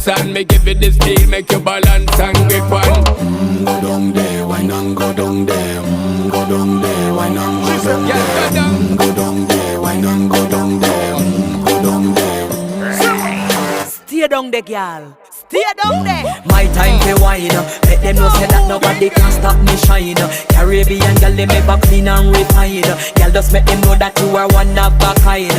dance and me give it this feel, make you balance and grip on. Go down there, why not go down there? Go down there, why not go down there? Go down there, why not go down there? Go down there. Stay down there, girl. Stay down there. My time to wine. Let them know say that nobody can stop me shine. Caribbean girl, they make back clean and refine. Girl, just make them know that you are one of a kind.